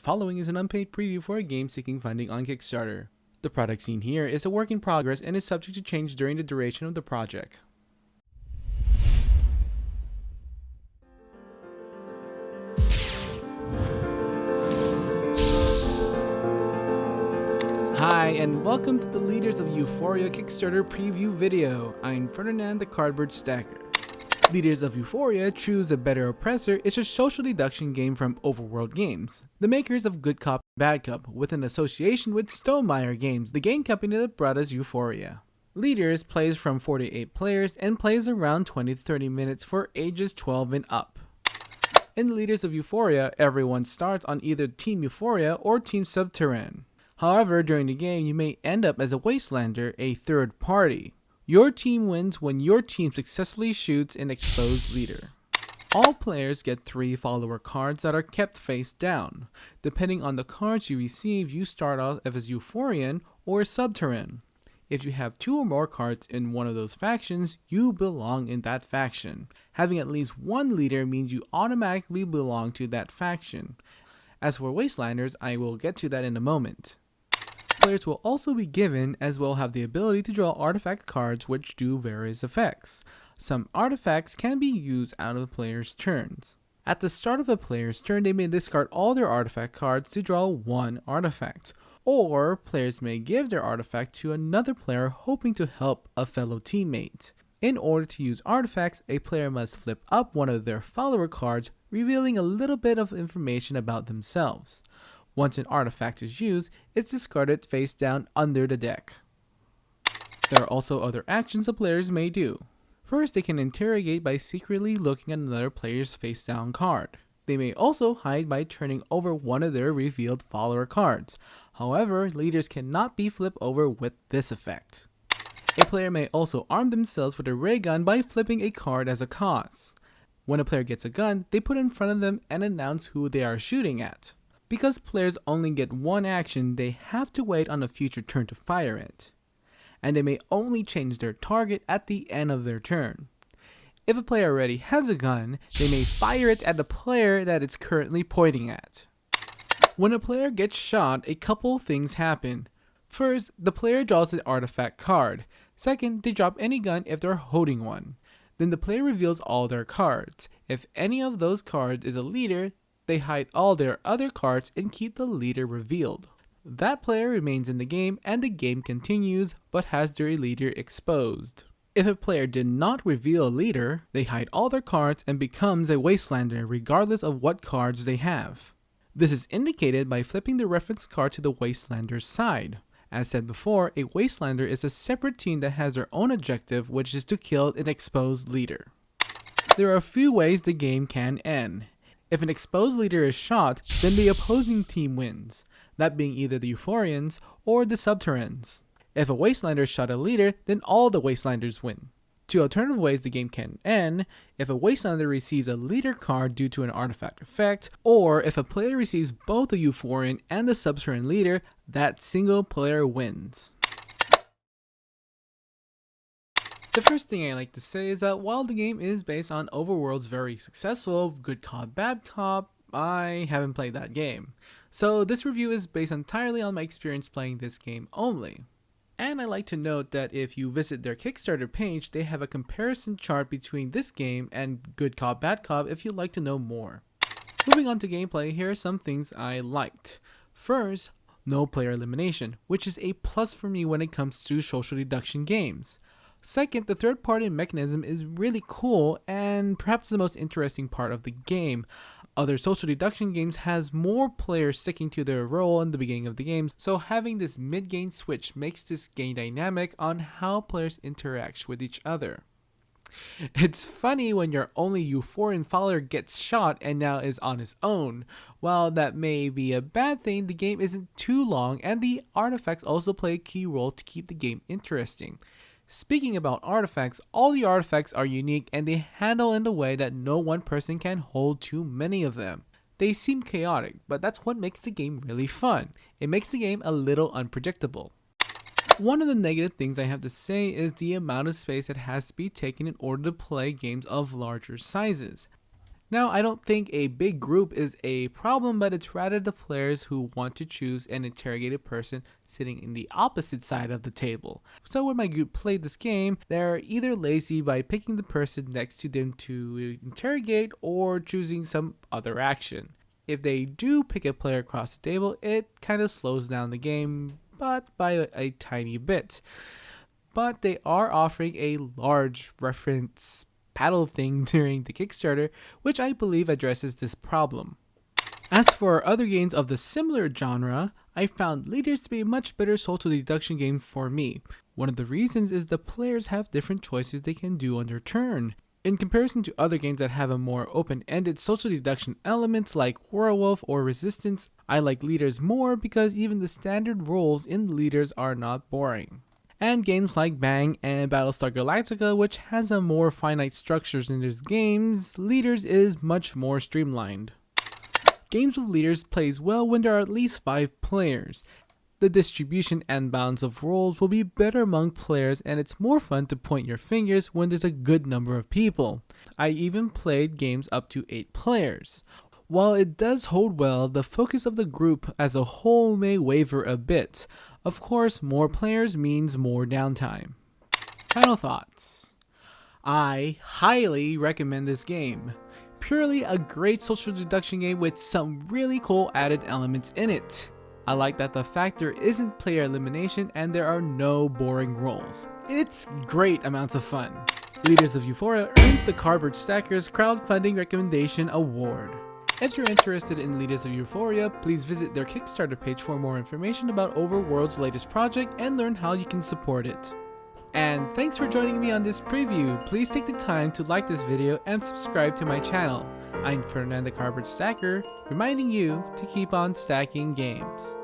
following is an unpaid preview for a game seeking funding on Kickstarter. The product seen here is a work in progress and is subject to change during the duration of the project. Hi, and welcome to the Leaders of Euphoria Kickstarter preview video. I'm Ferdinand, the cardboard stacker. Leaders of Euphoria Choose a Better Oppressor is a social deduction game from Overworld Games, the makers of Good Cop, Bad Cop, with an association with Stonemaier Games, the game company that brought us Euphoria. Leaders plays from 4 to 8 players and plays around 20 to 30 minutes for ages 12 and up. In Leaders of Euphoria, everyone starts on either Team Euphoria or Team Subterrane. However, during the game, you may end up as a Wastelander, a third party. Your team wins when your team successfully shoots an exposed leader. All players get 3 follower cards that are kept face down. Depending on the cards you receive, you start off as Euphorian or Subterrane. If you have 2 or more cards in one of those factions, you belong in that faction. Having at least one leader means you automatically belong to that faction. As for Wastelanders, I will get to that in a moment. Players will also be given, as well have the ability to draw artifact cards which do various effects. Some artifacts can be used out of a player's turns. At the start of a player's turn, they may discard all their artifact cards to draw one artifact, or players may give their artifact to another player hoping to help a fellow teammate. In order to use artifacts, a player must flip up one of their follower cards, revealing a little bit of information about themselves. Once an artifact is used, it's discarded face down under the deck. There are also other actions the players may do. First, they can interrogate by secretly looking at another player's face down card. They may also hide by turning over one of their revealed follower cards. However, leaders cannot be flipped over with this effect. A player may also arm themselves with a ray gun by flipping a card as a cause. When a player gets a gun, they put it in front of them and announce who they are shooting at. Because players only get one action, they have to wait on a future turn to fire it. And they may only change their target at the end of their turn. If a player already has a gun, they may fire it at the player that it's currently pointing at. When a player gets shot, a couple things happen. First, the player draws an artifact card. Second, they drop any gun if they're holding one. Then the player reveals all their cards. If any of those cards is a leader, they hide all their other cards and keep the leader revealed. That player remains in the game and the game continues, but has their leader exposed. If a player did not reveal a leader, they hide all their cards and becomes a Wastelander regardless of what cards they have. This is indicated by flipping the reference card to the Wastelander's side. As said before, a Wastelander is a separate team that has their own objective, which is to kill an exposed leader. There are a few ways the game can end. If an exposed leader is shot, then the opposing team wins, that being either the Euphorians or the Subterranes. If a Wastelander shot a leader, then all the Wastelanders win. 2 alternative ways the game can end: if a Wastelander receives a leader card due to an artifact effect, or if a player receives both the Euphorian and the Subterrane leader, that single player wins. The first thing I like to say is that while the game is based on Overworld's very successful Good Cop, Bad Cop, I haven't played that game. So this review is based entirely on my experience playing this game only. And I like to note that if you visit their Kickstarter page, they have a comparison chart between this game and Good Cop, Bad Cop if you'd like to know more. Moving on to gameplay, here are some things I liked. First, no player elimination, which is a plus for me when it comes to social deduction games. Second, the third-party mechanism is really cool and perhaps the most interesting part of the game. Other social deduction games has more players sticking to their role in the beginning of the game, so having this mid-game switch makes this game dynamic on how players interact with each other. It's funny when your only Euphorian follower gets shot and now is on his own. While that may be a bad thing, the game isn't too long and the artifacts also play a key role to keep the game interesting. Speaking about artifacts, all the artifacts are unique and they handle in a way that no one person can hold too many of them. They seem chaotic, but that's what makes the game really fun. It makes the game a little unpredictable. One of the negative things I have to say is the amount of space that has to be taken in order to play games of larger sizes. Now, I don't think a big group is a problem, but it's rather the players who want to choose an interrogated person sitting in the opposite side of the table. So when my group played this game, they're either lazy by picking the person next to them to interrogate or choosing some other action. If they do pick a player across the table, it kind of slows down the game, but by a tiny bit. But they are offering a large reference paddle thing during the Kickstarter, which I believe addresses this problem. As for other games of the similar genre, I found Leaders to be a much better social deduction game for me. One of the reasons is the players have different choices they can do on their turn. In comparison to other games that have a more open-ended social deduction elements like Werewolf or Resistance, I like Leaders more because even the standard roles in Leaders are not boring. And games like Bang and Battlestar Galactica, which has a more finite structures in these games, Leaders is much more streamlined. Games with Leaders plays well when there are at least 5 players. The distribution and balance of roles will be better among players, and it's more fun to point your fingers when there's a good number of people. I even played games up to 8 players. While it does hold well, the focus of the group as a whole may waver a bit. Of course, more players means more downtime. Final thoughts. I highly recommend this game. Purely a great social deduction game with some really cool added elements in it. I like that the factor isn't player elimination and there are no boring roles. It's great amounts of fun. Leaders of Euphoria earns the Cardboard Stacker's Crowdfunding Recommendation Award. If you're interested in Leaders of Euphoria, please visit their Kickstarter page for more information about Overworld's latest project and learn how you can support it. And thanks for joining me on this preview. Please take the time to like this video and subscribe to my channel. I'm Ferdinand the Cardboard Stacker, reminding you to keep on stacking games.